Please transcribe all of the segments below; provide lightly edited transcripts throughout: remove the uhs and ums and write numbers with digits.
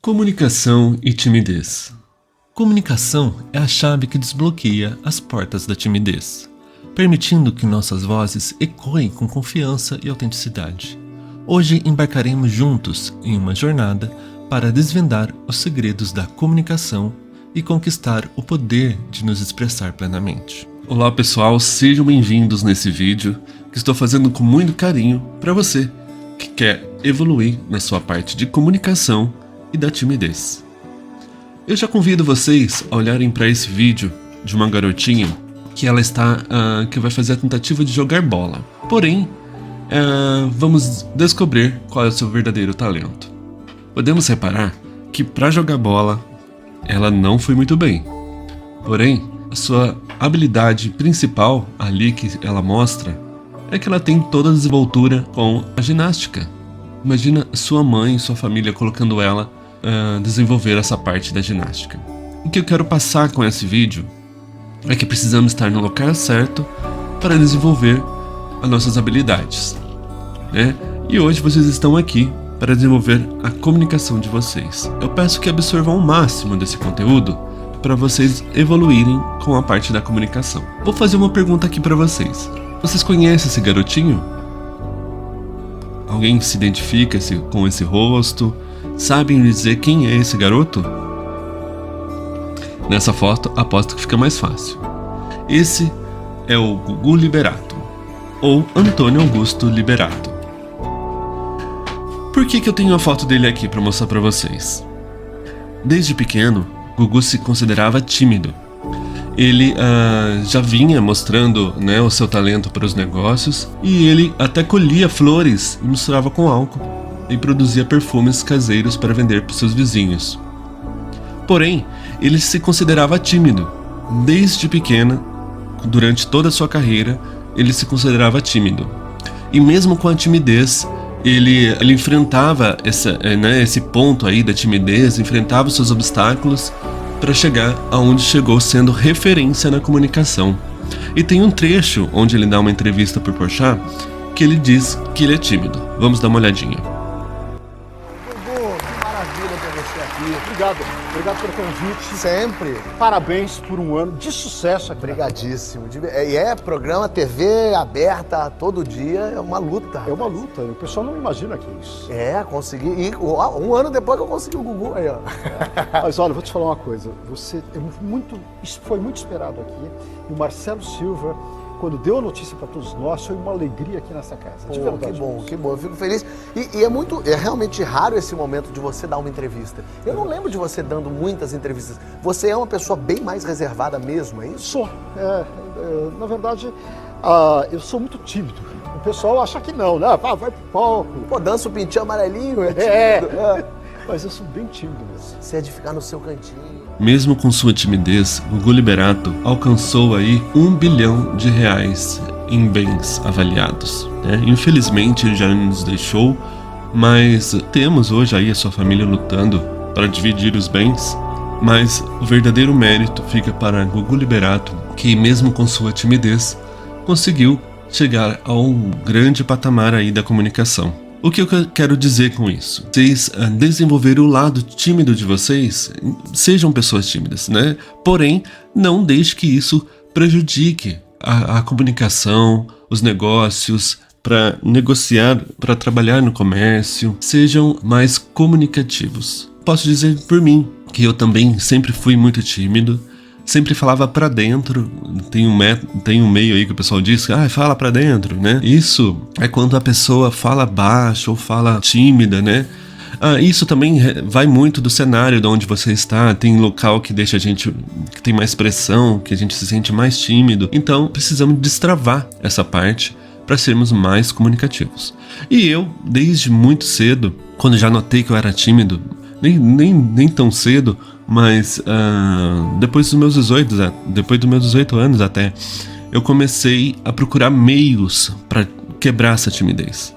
Comunicação e timidez. Comunicação é a chave que desbloqueia as portas da timidez, permitindo que nossas vozes ecoem com confiança e autenticidade. Hoje embarcaremos juntos em uma jornada para desvendar os segredos da comunicação e conquistar o poder de nos expressar plenamente. Olá pessoal, sejam bem-vindos nesse vídeo que estou fazendo com muito carinho para você que quer evoluir na sua parte de comunicação e da timidez. Eu já convido vocês a olharem para esse vídeo de uma garotinha que ela que vai fazer a tentativa de jogar bola. Porém, vamos descobrir qual é o seu verdadeiro talento. Podemos reparar que para jogar bola ela não foi muito bem. Porém, a sua habilidade principal ali que ela mostra é que ela tem toda a desenvoltura com a ginástica. Imagina sua mãe e sua família colocando ela a desenvolver essa parte da ginástica. O que eu quero passar com esse vídeo é que precisamos estar no local certo para desenvolver as nossas habilidades, né? E hoje vocês estão aqui para desenvolver a comunicação de vocês. Eu peço que absorvam o máximo desse conteúdo para vocês evoluírem com a parte da comunicação. Vou fazer uma pergunta aqui para vocês. Vocês conhecem esse garotinho? Alguém se identifica com esse rosto? Sabem dizer quem é esse garoto? Nessa foto, aposto que fica mais fácil. Esse é o Gugu Liberato, ou Antônio Augusto Liberato. Por que eu tenho a foto dele aqui para mostrar para vocês? Desde pequeno, Gugu se considerava tímido. Ele já vinha mostrando, né, o seu talento para os negócios, e ele até colhia flores e misturava com álcool e produzia perfumes caseiros para vender para seus vizinhos. Porém, ele se considerava tímido. Desde pequena, durante toda a sua carreira, ele se considerava tímido. E mesmo com a timidez, ele enfrentava esse ponto aí da timidez, enfrentava os seus obstáculos para chegar aonde chegou, sendo referência na comunicação. E tem um trecho onde ele dá uma entrevista para o Porchat que ele diz que ele é tímido. Vamos dar uma olhadinha. Obrigado pelo convite. Sempre. Parabéns por um ano de sucesso aqui. Obrigadíssimo. E é programa TV aberta todo dia, é uma luta. É uma luta, o pessoal não imagina que é isso. É, consegui. E um ano depois que eu consegui o Gugu aí, ó. Mas olha, vou te falar uma coisa. Isso foi muito esperado aqui. E o Marcelo Silva, quando deu a notícia para todos nós, foi uma alegria aqui nessa casa. De verdade. Que bom, eu fico feliz. E é realmente raro esse momento de você dar uma entrevista. Eu não lembro de você dando muitas entrevistas. Você é uma pessoa bem mais reservada mesmo, é isso? Sou. Na verdade, eu sou muito tímido. O pessoal acha que não, né? Vai pro palco. Pô, dança o pintinho amarelinho, é tímido. Mas eu sou bem tímido mesmo. Você é de ficar no seu cantinho. Mesmo com sua timidez, Gugu Liberato alcançou aí R$1 bilhão em bens avaliados, né? Infelizmente ele já nos deixou, mas temos hoje aí a sua família lutando para dividir os bens, mas o verdadeiro mérito fica para Gugu Liberato, que mesmo com sua timidez conseguiu chegar a um grande patamar aí da comunicação. O que eu quero dizer com isso? Vocês desenvolverem o lado tímido de vocês, sejam pessoas tímidas, né? Porém, não deixe que isso prejudique a comunicação, os negócios, para negociar, para trabalhar no comércio. Sejam mais comunicativos. Posso dizer por mim que eu também sempre fui muito tímido. Sempre falava pra dentro. Tem um meio aí que o pessoal diz que fala pra dentro, né? Isso é quando a pessoa fala baixo ou fala tímida, né? Isso também vai muito do cenário de onde você está. Tem local que deixa a gente, que tem mais pressão, que a gente se sente mais tímido. Então precisamos destravar essa parte para sermos mais comunicativos. E eu, desde muito cedo, quando já notei que eu era tímido, nem tão cedo, mas depois dos meus 18 anos até, eu comecei a procurar meios para quebrar essa timidez.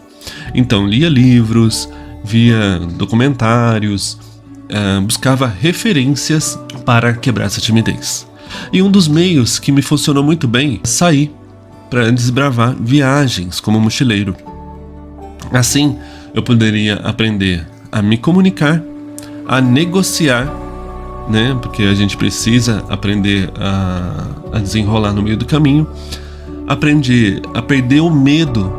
Então lia livros, via documentários, buscava referências para quebrar essa timidez. E um dos meios que me funcionou muito bem, sair para desbravar viagens como mochileiro. Assim, eu poderia aprender a me comunicar, a negociar, né? Porque a gente precisa aprender a desenrolar no meio do caminho. Aprendi a perder o medo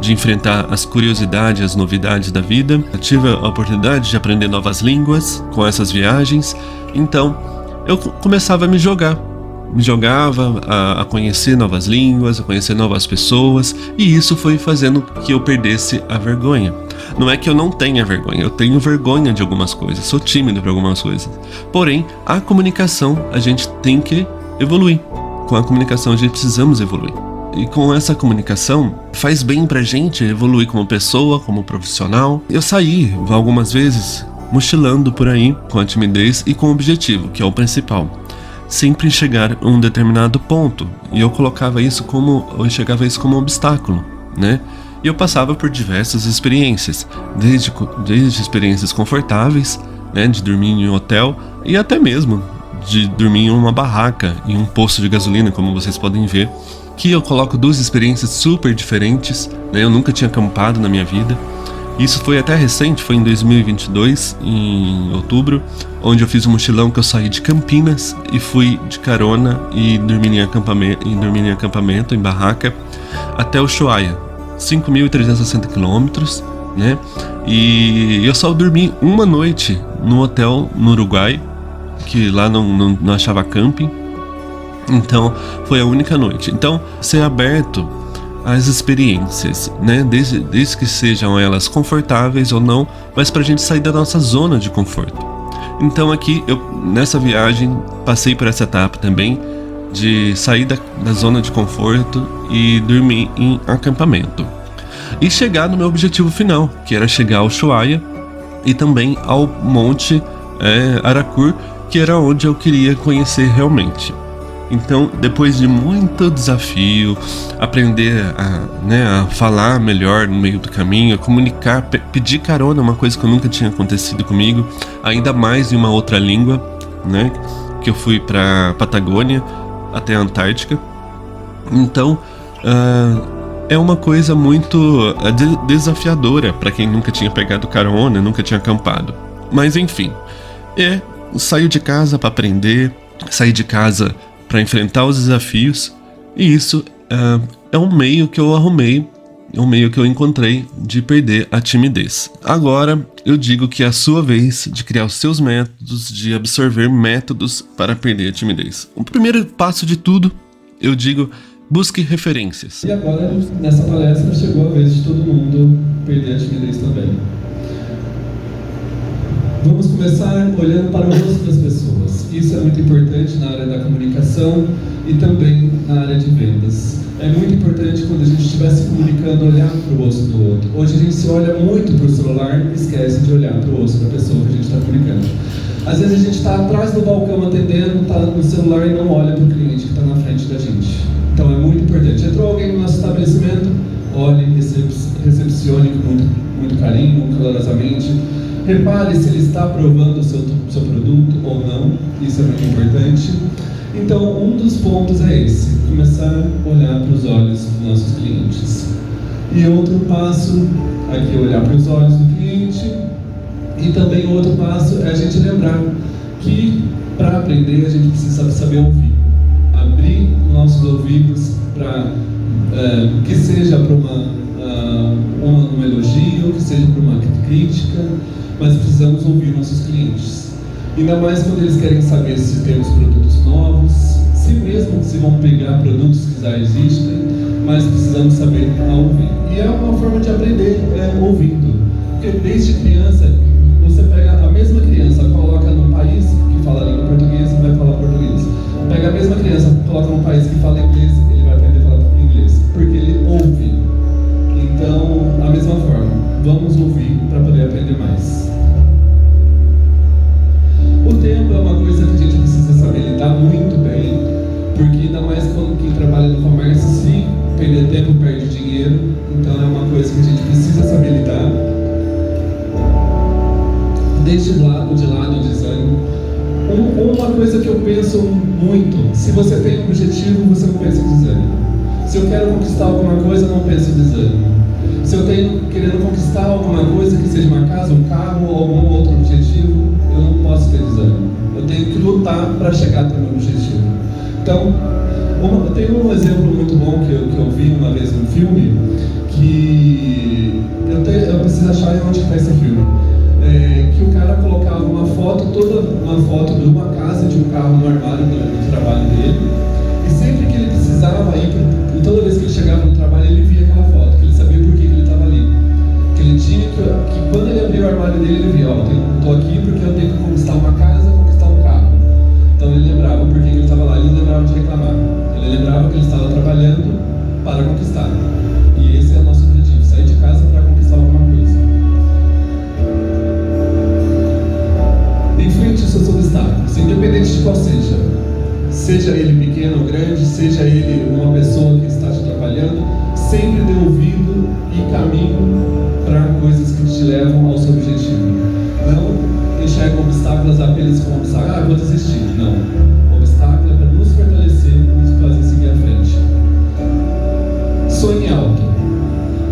de enfrentar as curiosidades, as novidades da vida. Eu tive a oportunidade de aprender novas línguas com essas viagens. Então, eu começava a me jogava a conhecer novas línguas, a conhecer novas pessoas, e isso foi fazendo que eu perdesse a vergonha. Não é que eu não tenha vergonha, eu tenho vergonha de algumas coisas, sou tímido para algumas coisas. Porém, a comunicação a gente tem que evoluir. Com a comunicação a gente precisamos evoluir. E com essa comunicação faz bem pra gente evoluir como pessoa, como profissional. Eu saí algumas vezes mochilando por aí com a timidez e com o objetivo, que é o principal. Sempre chegar a um determinado ponto. E eu enxergava isso como um obstáculo, né? E eu passava por diversas experiências, desde experiências confortáveis, né, de dormir em um hotel, e até mesmo de dormir em uma barraca, em um posto de gasolina, como vocês podem ver, que eu coloco duas experiências super diferentes, né? Eu nunca tinha acampado na minha vida. Isso foi até recente, foi em 2022, em outubro, onde eu fiz um mochilão que eu saí de Campinas e fui de carona e dormi em acampamento, em barraca, até Ushuaia, 5.360 quilômetros, né? E eu só dormi uma noite no hotel no Uruguai, que lá não achava camping, então foi a única noite. Então, ser aberto as experiências, né? Desde que sejam elas confortáveis ou não, mas pra gente sair da nossa zona de conforto. Então aqui, nessa viagem, passei por essa etapa também, de sair da zona de conforto e dormir em acampamento. E chegar no meu objetivo final, que era chegar ao Ushuaia e também ao Monte Aracur, que era onde eu queria conhecer realmente. Então, depois de muito desafio, aprender a falar melhor no meio do caminho, a comunicar, pedir carona, uma coisa que nunca tinha acontecido comigo, ainda mais em uma outra língua, né? Que eu fui para Patagônia até a Antártica. Então, é uma coisa muito desafiadora para quem nunca tinha pegado carona, nunca tinha acampado. Mas enfim, saio de casa para aprender, sair de casa para enfrentar os desafios, e isso é um meio que eu arrumei, um meio que eu encontrei de perder a timidez. Agora eu digo que é a sua vez de criar os seus métodos, de absorver métodos para perder a timidez. O primeiro passo de tudo, eu digo, busque referências. E agora, nessa palestra, chegou a vez de todo mundo perder a timidez também. Vamos começar olhando para o rosto das pessoas. Isso é muito importante na área da comunicação e também na área de vendas. É muito importante quando a gente estiver se comunicando olhar para o rosto do outro. Hoje a gente se olha muito para o celular e esquece de olhar para o rosto da pessoa que a gente está comunicando. Às vezes a gente está atrás do balcão atendendo, está no celular e não olha para o cliente que está na frente da gente. Então é muito importante. Entrou alguém no nosso estabelecimento, olhe, recepcione com muito carinho, calorosamente. Repare se ele está aprovando o seu produto ou não, isso é muito importante. Então, um dos pontos é esse, começar a olhar para os olhos dos nossos clientes. E outro passo, aqui olhar para os olhos do cliente. E também outro passo é a gente lembrar que para aprender a gente precisa saber ouvir. Abrir nossos ouvidos para que seja para um elogio, que seja para uma crítica, mas precisamos ouvir nossos clientes. Ainda mais quando eles querem saber se temos produtos novos, se vão pegar produtos que já existem, mas precisamos saber ouvir. E é uma forma de aprender ouvindo. Porque desde criança, você pega a mesma criança, coloca num país que fala a língua portuguesa e vai falar português. Pega a mesma criança, coloca num país que fala inglês, ele vai aprender a falar inglês, porque ele ouve. Então, da mesma forma, vamos ouvir para poder aprender mais. O tempo é uma coisa que a gente precisa saber lidar muito bem, porque ainda mais quando quem trabalha no comércio, se perder tempo, perde dinheiro. Então é uma coisa que a gente precisa saber lidar. Desde o lado do desânimo. Uma coisa que eu penso muito, se você tem um objetivo, você não pensa em desânimo. Se eu quero conquistar alguma coisa, não penso em desânimo. Se eu tenho querendo conquistar alguma coisa, que seja uma casa, um carro ou algum outro objetivo, eu não posso ter desânimo. Eu tenho que lutar para chegar até o meu objetivo. Então, eu tenho um exemplo muito bom que eu vi uma vez num filme, que eu preciso achar onde está esse filme. Que o cara colocava uma foto de uma casa, de um carro no armário do trabalho dele, e sempre que ele precisava ir, toda vez que ele chegava no trabalho, ele via aquela foto, que ele sabia por que ele estava ali. Que ele tinha que quando ele abriu o armário dele, ele via, eu estou aqui porque eu tenho que conquistar uma casa, conquistar um carro. Então ele lembrava por que ele estava lá, ele não lembrava de reclamar. Ele lembrava que ele estava trabalhando para conquistar. E esse é o nosso objetivo, sair de casa para conquistar alguma coisa. Enfrente os seus obstáculos, independente de qual seja ele pequeno ou grande, seja ele uma pessoa que está te atrapalhando, sempre dê ouvido e caminho para coisas que te levam ao seu objetivo. Não enxergue obstáculos apenas como obstáculos, vou desistir. Não. O obstáculo é para nos fortalecer e nos fazer seguir à frente. Sonhe alto.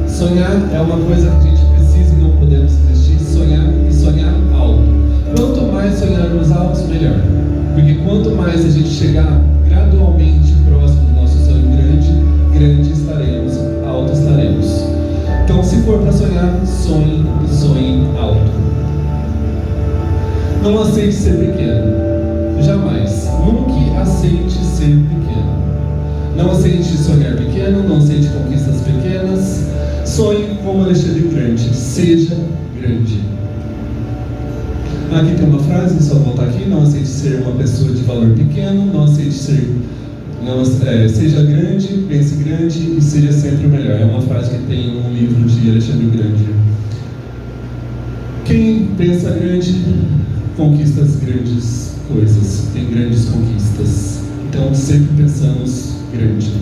Sonhar é uma coisa que a gente precisa e não podemos desistir. Sonhar e sonhar alto. Quanto mais sonharmos altos, melhor. Porque quanto mais a gente chegar gradualmente próximo do nosso sonho grande estaremos, alto estaremos. Então, se for para sonhar, sonhe e sonhe alto. Não aceite ser pequeno. Jamais. Nunca aceite ser pequeno. Não aceite sonhar pequeno, não aceite conquistas pequenas. Sonhe como Alexandre Grande. Seja grande. Aqui tem uma frase, só voltar aqui: não aceite ser uma pessoa de valor pequeno, não aceite ser, seja grande, pense grande e seja sempre o melhor. É uma frase que tem um livro de Alexandre Grande. Quem pensa grande, conquista as grandes coisas, tem grandes conquistas. Então sempre pensamos grande.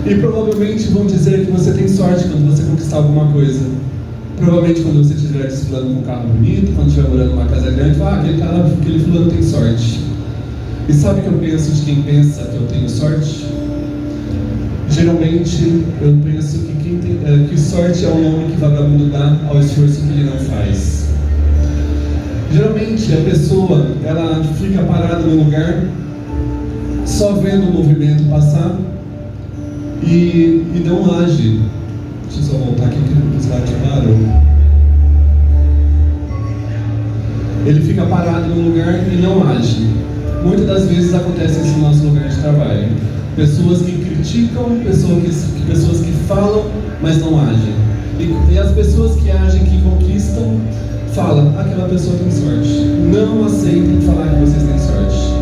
E provavelmente vão dizer que você tem sorte quando você conquistar alguma coisa. Provavelmente quando você estiver desfilando com um carro bonito, quando estiver morando numa casa grande, aquele fulano tem sorte. E sabe o que eu penso de quem pensa que eu tenho sorte? Geralmente eu penso que sorte é o nome que vagabundo dá ao esforço que ele não faz. Geralmente a pessoa, ela fica parada no lugar, só vendo o movimento passar e não age. Deixa eu só voltar aqui que o slide parou. Ele fica parado no lugar e não age. Muitas das vezes acontece isso no nosso lugar de trabalho. Pessoas que criticam, pessoas que falam, mas não agem. E as pessoas que agem, que conquistam, falam, aquela pessoa tem sorte. Não aceitem falar que vocês têm sorte.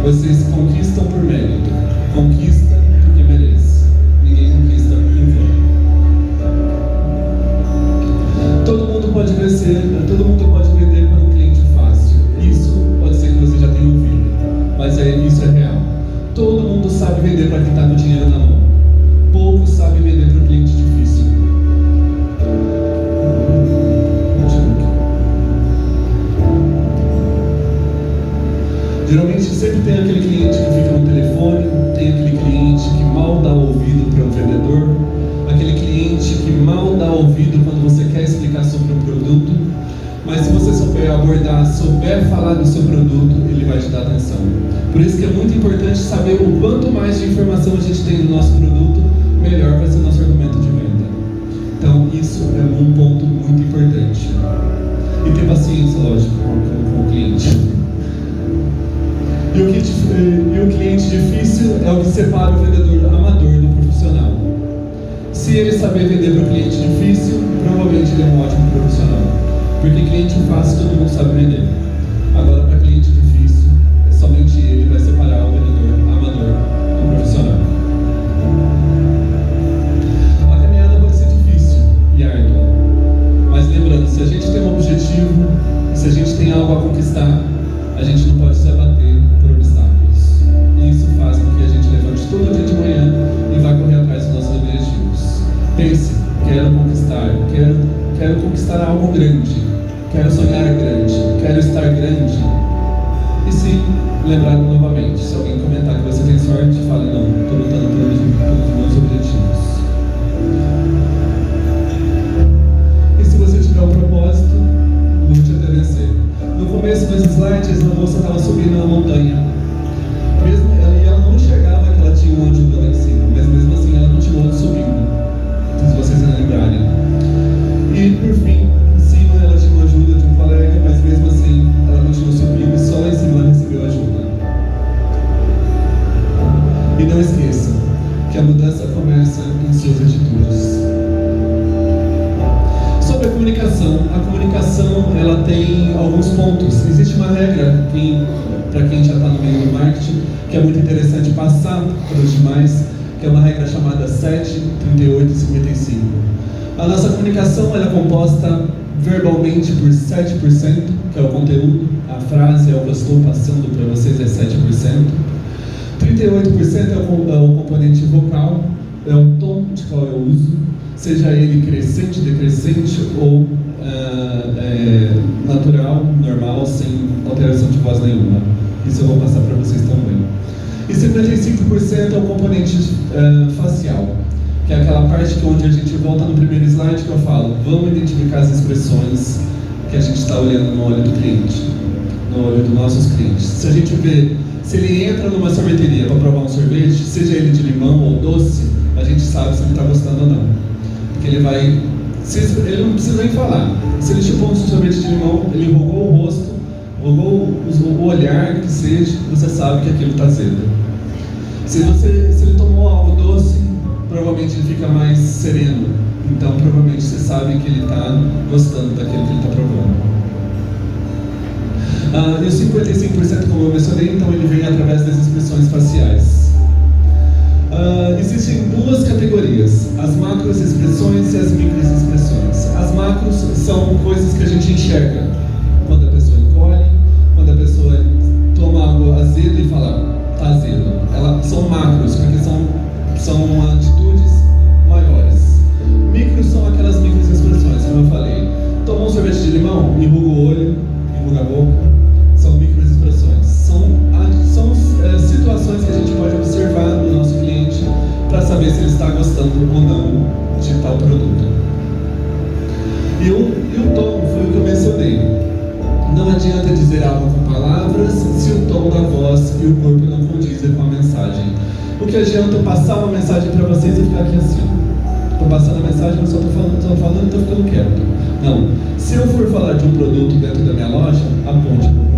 Vocês conquistam por mérito. Conquista porque merece. Ninguém conquista em vão. Todo mundo pode crescer, todo mundo pode vender para um cliente fácil. Isso pode ser que você já tenha ouvido, mas isso é real. Todo mundo sabe vender para quem está com dinheiro na mão. Poucos sabem vender para um cliente difícil. Geralmente sempre tem aquele cliente que fica no telefone, tem aquele cliente que mal dá ouvido para o vendedor, aquele cliente que mal dá ouvido quando você quer explicar sobre um produto, mas se você souber abordar, souber falar do seu produto, ele vai te dar atenção. Por isso que é muito importante saber o quanto mais de informação a gente tem do nosso produto, melhor vai ser o nosso argumento de venda. Então isso é um ponto muito importante. E ter paciência, lógico, com o cliente. E o cliente difícil é o que separa o vendedor amador do profissional. Se ele saber vender para o cliente difícil, provavelmente ele é um ótimo profissional. Porque cliente fácil todo mundo sabe vender. Agora, para cliente difícil, somente ele vai separar o vendedor amador do profissional. A caminhada pode ser difícil e árdua. Mas lembrando, se a gente tem um objetivo, se a gente tem algo a conquistar, a gente não pode se abater por obstáculos. E isso faz com que a gente levante todo dia de manhã e vá correr atrás dos nossos objetivos. Pense, quero conquistar, quero conquistar algo grande, quero sonhar grande, quero estar grande. E se lembrar novamente, se alguém comentar que você tem sorte, fale, não, estou lutando pelos meus objetivos. No começo dos slides, a moça estava subindo uma montanha. Ela não enxergava que ela tinha uma ajuda lá em cima, mas mesmo assim ela continuou subindo, se vocês não lembrarem. E por fim, em cima ela tinha uma ajuda de um colega, mas mesmo assim ela continuou subindo e só lá em cima ela recebeu ajuda. E não esqueça que a mudança começa em suas atitudes. Sobre a comunicação ela tem alguns pontos. Existe uma regra, para quem já está no meio do marketing, que é muito interessante passar para os demais, que é uma regra chamada 7, 38 e 55. A nossa comunicação ela é composta verbalmente por 7%, que é o conteúdo, a frase é o que eu estou passando para vocês, é 7%. 38% é o componente vocal, é o tom de qual eu uso, seja ele crescente, decrescente ou natural, normal, sem alteração de voz nenhuma. Isso eu vou passar para vocês também. E 55% é o componente facial, que é aquela parte onde a gente volta no primeiro slide que eu falo, vamos identificar as expressões que a gente está olhando no olho do cliente, no olho dos nossos clientes. Se a gente vê, se ele entra numa sorveteria para provar um sorvete, seja ele de limão ou doce, a gente sabe se ele está gostando ou não. Porque ele não precisa nem falar. Se ele chupou um sorvete de limão, ele enrugou o rosto, enrugou o olhar, que seja, você sabe que aquilo está azedo. Se ele tomou algo doce, provavelmente ele fica mais sereno. Então, provavelmente você sabe que ele está gostando daquilo que ele está provando. E os 55%, como eu mencionei, então ele vem através das expressões faciais. Existem duas categorias, as macros expressões e as micros expressões. As macros são coisas que a gente enxerga. Quando a pessoa encolhe, quando a pessoa toma algo azedo e fala, tá azedo. Elas são macros, porque são atitudes maiores. Micros são aquelas micros expressões, como eu falei. Tomou um sorvete de limão, enruga o olho, enruga a boca. São microexpressões, são situações que a gente pode observar no nosso cliente para saber se ele está gostando ou não de tal produto. E o tom foi o que eu mencionei. Não adianta dizer algo com palavras se o tom da voz e o corpo não condizem com a mensagem. O que adianta eu passar uma mensagem para vocês e ficar aqui assim? Estou passando a mensagem, mas só estou falando e estou ficando quieto. Não. Se eu for falar de um produto dentro da minha loja, aponte para o produto.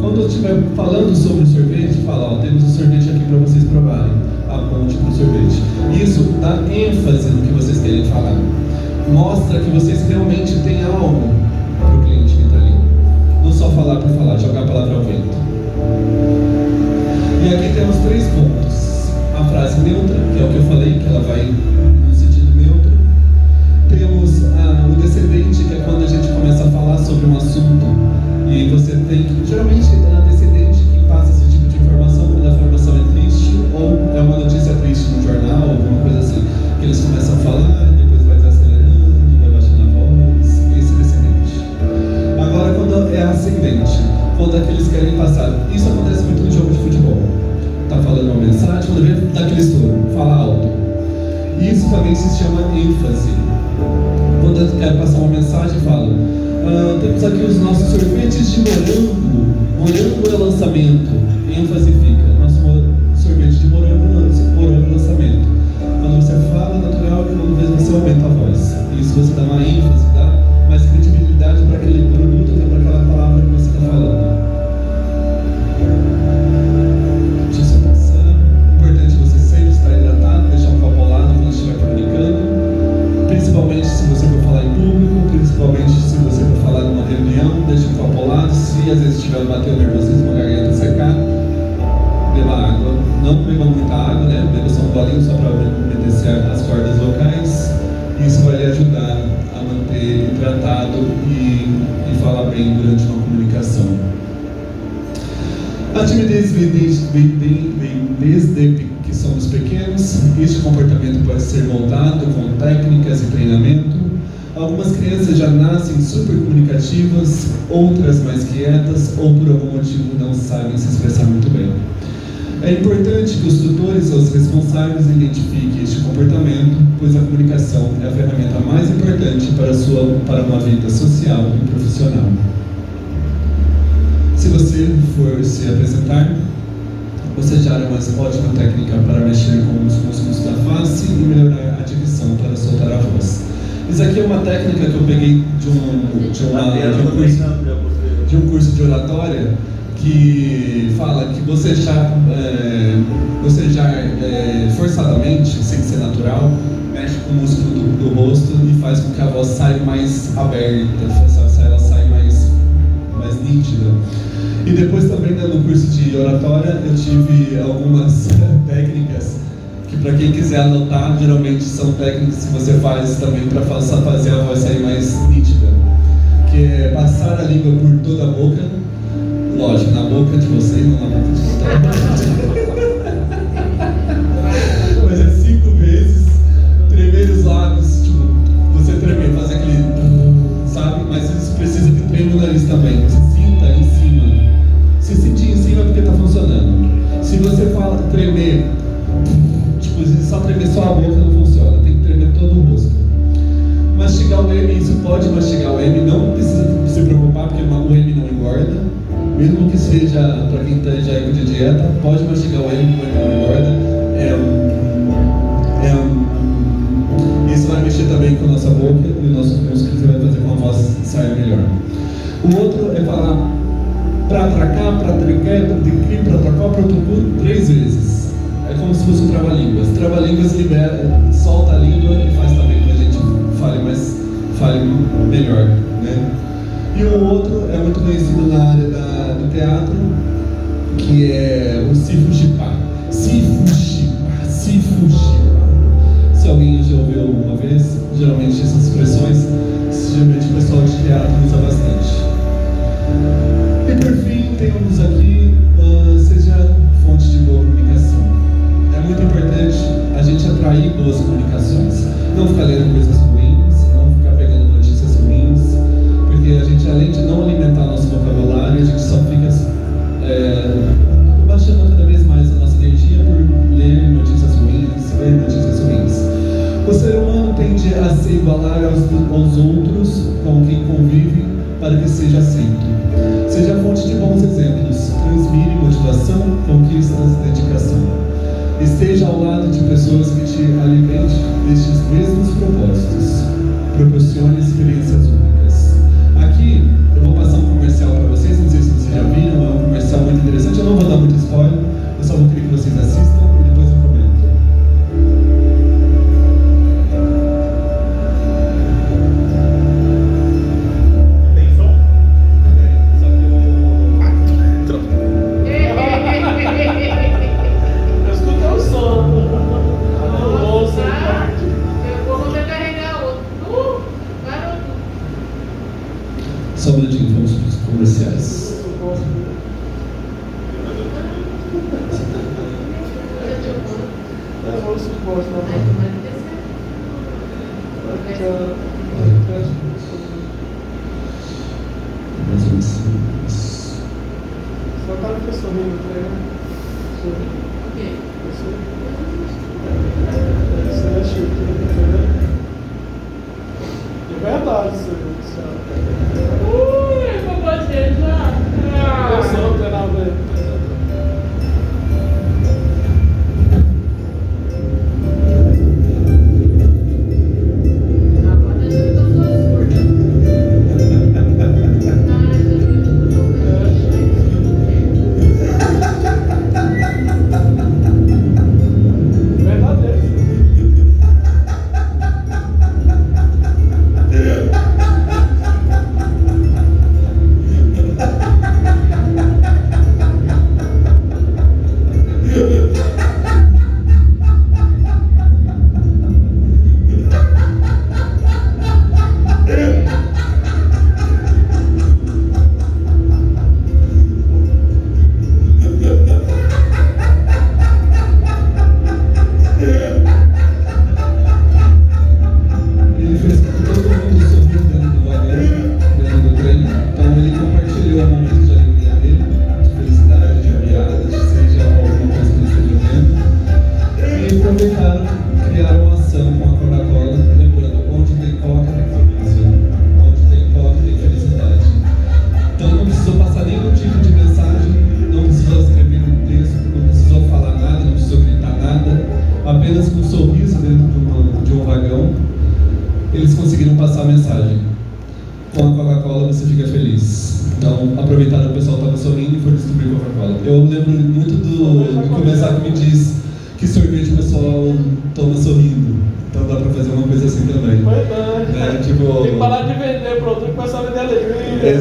Quando eu estiver falando sobre o sorvete, fala, temos um sorvete aqui para vocês provarem. Aponte para o sorvete. Isso dá ênfase no que vocês querem falar. Mostra que vocês realmente têm algo para o cliente que está ali. Não só falar por falar, jogar a palavra ao vento. E aqui temos 3 pontos. A frase neutra, que é o que eu falei, que ela vai no sentido neutro. Temos o descendente, que é quando a gente começa a falar sobre um assunto. E você tem que, geralmente, é descendente que passa esse tipo de informação quando a informação é triste ou é uma notícia triste no jornal, ou alguma coisa assim. Que eles começam a falar, depois vai desacelerando, vai baixando a voz, esse descendente. Agora, quando é ascendente, quando é que eles querem passar, isso acontece muito no jogo de futebol. Tá falando uma mensagem, quando vê, dá aquele estouro, fala alto. Isso também se chama ênfase. Quando eu quero passar uma mensagem, fala, temos aqui os nossos sorvetes de morango. Morango é lançamento. ênfase fica. Nosso sorvete de morango lançamento. Quando você fala natural, quando você aumenta a voz. Isso você dá uma ênfase, dá mais credibilidade para aquele produto, até para aquela palavra que você está falando. Deixa eu só passar. Importante você sempre estar hidratado, deixar um copo ao lado quando estiver comunicando. Principalmente se você for falar em público, principalmente se você for falar numa reunião, deixa um copo ao lado. Se às vezes estiver batendo nervosismo, a garganta secar, beba água. Não beba muita água, né? Beba só um golinho só para umedecer as cordas vocais. Isso vai lhe ajudar a manter hidratado e falar bem durante uma comunicação. A timidez vem desde que somos pequenos. Este comportamento pode ser moldado com técnicas e treinamento. Algumas crianças já nascem super comunicativas, outras mais quietas ou por algum motivo não sabem se expressar muito bem. É importante que os tutores ou os responsáveis identifiquem este comportamento, pois a comunicação é a ferramenta mais importante para uma vida social e profissional. Se você for se apresentar, bocejar é uma ótima técnica para mexer com os músculos da face e melhorar a dicção para soltar a voz. Isso aqui é uma técnica que eu peguei de um curso de oratória, que fala que bocejar forçadamente, sem ser natural, mexe com o músculo do rosto e faz com que a voz saia mais aberta, ela saia mais nítida. E depois também, né, no curso de oratória, eu tive algumas técnicas que, para quem quiser anotar, geralmente são técnicas que você faz também para fazer a voz sair mais nítida, que é passar a língua por toda a boca, lógico, na boca de vocês, não na boca de mas é 5 vezes, tremer os lábios, tipo, você tremer, fazer aquele, sabe? Mas isso precisa que treme o nariz também, você sinta em cima. Se sentir em cima é porque está funcionando. Se você fala tremer, tipo, só tremer só a boca não funciona, tem que tremer todo o rosto. Mastigar o M, isso pode mastigar o M, não precisa se preocupar porque o M não engorda. Mesmo que seja para quem esteja aí de dieta, pode mastigar o M, o M não engorda. Isso vai mexer também com a nossa boca e os nossos músculos e vai fazer com que a voz saia melhor. O outro é falar pra atracar, pra triqué, pra triqui, pra tracó, pra tucu 3 vezes. É como se fosse um trava-línguas. Trava-línguas libera, solta a língua e faz também que a gente fale melhor, né? E o outro é muito conhecido na área do teatro, que é o sifuxipá. Sifuxipá. Se alguém já ouviu alguma vez, geralmente essas expressões, geralmente o pessoal de teatro usa bastante. E por fim, temos aqui, seja fonte de boa comunicação. É muito importante a gente atrair boas comunicações. Não ficar lendo coisas ruins, não ficar pegando notícias ruins, porque a gente, além de não alimentar nosso vocabulário, a gente só fica baixando cada vez mais a nossa energia por ler notícias ruins, ver notícias ruins. O ser humano tende a se igualar aos outros com quem convive para que seja aceito. Seja fonte de bons exemplos, transmire motivação, conquistas, dedicação. Esteja ao lado de pessoas que te alimentem destes mesmos propósitos. Proporcione experiências únicas. Aqui eu vou passar um comercial para vocês, não sei se vocês já viram, é um comercial muito interessante. Eu não vou dar muito spoiler, eu só vou querer que vocês assistam e depois eu comento. Só um minutinho, vamos para os comerciais. Só tá me sorrindo, né? O quê? Você é chique, entendeu? É verdade isso aí. Com você já. Eu sou o treinador.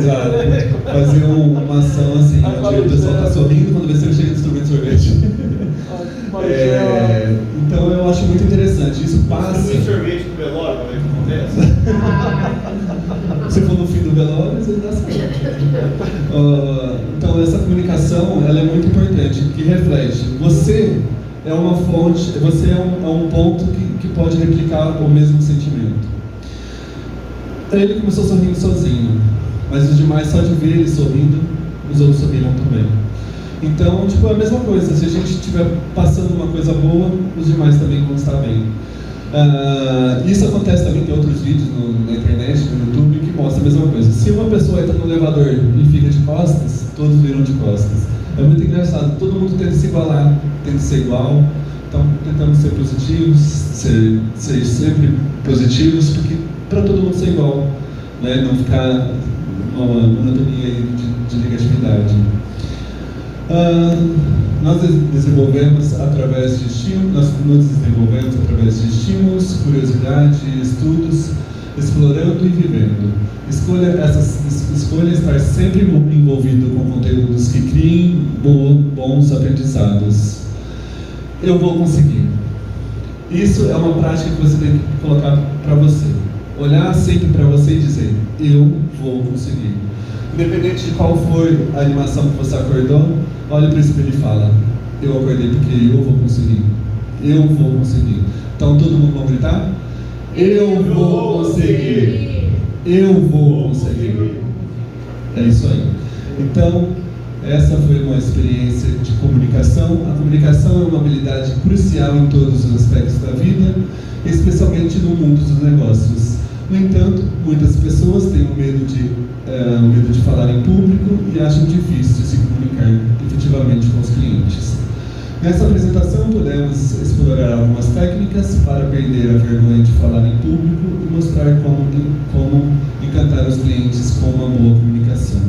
Exato. Fazer uma ação assim, onde o pessoal tá sorrindo quando vê se chega de instrumento de sorvete. Então eu acho muito interessante. Isso passa. Você sorvete do velório, como é que acontece? Se for no fim do velório, às vezes dá certo. Então essa comunicação ela é muito importante, que reflete. Você é uma fonte, você é um ponto que pode replicar o mesmo sentimento. Ele começou sorrindo sozinho, mas os demais, só de ver ele sorrindo, os outros sorriram também. Então, tipo, é a mesma coisa. Se a gente estiver passando uma coisa boa, os demais também vão estar bem. Isso acontece também, tem outros vídeos na internet, no YouTube, que mostra a mesma coisa. Se uma pessoa entra no elevador e fica de costas, todos viram de costas. É muito engraçado, todo mundo tenta se igualar, tenta ser igual. Então, tentamos ser positivos, ser sempre positivos, porque para todo mundo ser igual, né? Não ficar uma monotonia de negatividade. Nós desenvolvemos através de estímulos, nós nos desenvolvemos através de estímulos, curiosidade, estudos, explorando e vivendo. Escolha estar sempre envolvido com conteúdos que criem bons aprendizados. Eu vou conseguir. Isso é uma prática que você tem que colocar para você. Olhar sempre para você e dizer, eu vou conseguir. Independente de qual for a animação que você acordou, olha para o espelho e fala, eu acordei porque eu vou conseguir. Eu vou conseguir. Então todo mundo vai gritar? Eu vou conseguir. Eu vou conseguir. É isso aí. Então, essa foi uma experiência de comunicação. A comunicação é uma habilidade crucial em todos os aspectos da vida, especialmente no mundo dos negócios. No entanto, muitas pessoas têm medo de falar em público e acham difícil se comunicar efetivamente com os clientes. Nessa apresentação, podemos explorar algumas técnicas para perder a vergonha de falar em público e mostrar como encantar os clientes com uma boa comunicação.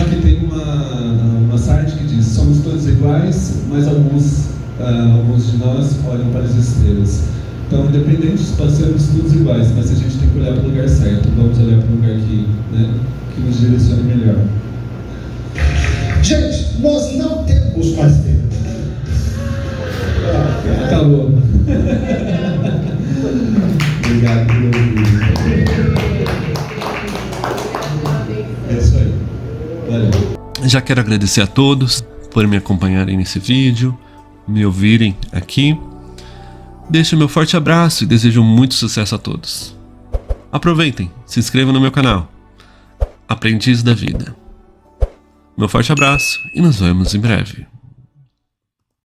Aqui tem uma site que diz, somos todos iguais, mas alguns de nós olham para as estrelas. Então, independente se passamos todos iguais, mas a gente tem que olhar para o lugar certo. Vamos olhar para o lugar que nos direcione melhor. Gente, nós não temos mais tempo. Acabou. Obrigado por ouvir. É isso aí. Valeu. Já quero agradecer a todos por me acompanharem nesse vídeo, me ouvirem aqui. Deixo meu forte abraço e desejo muito sucesso a todos. Aproveitem, se inscrevam no meu canal, Aprendiz da Vida. Meu forte abraço e nos vemos em breve.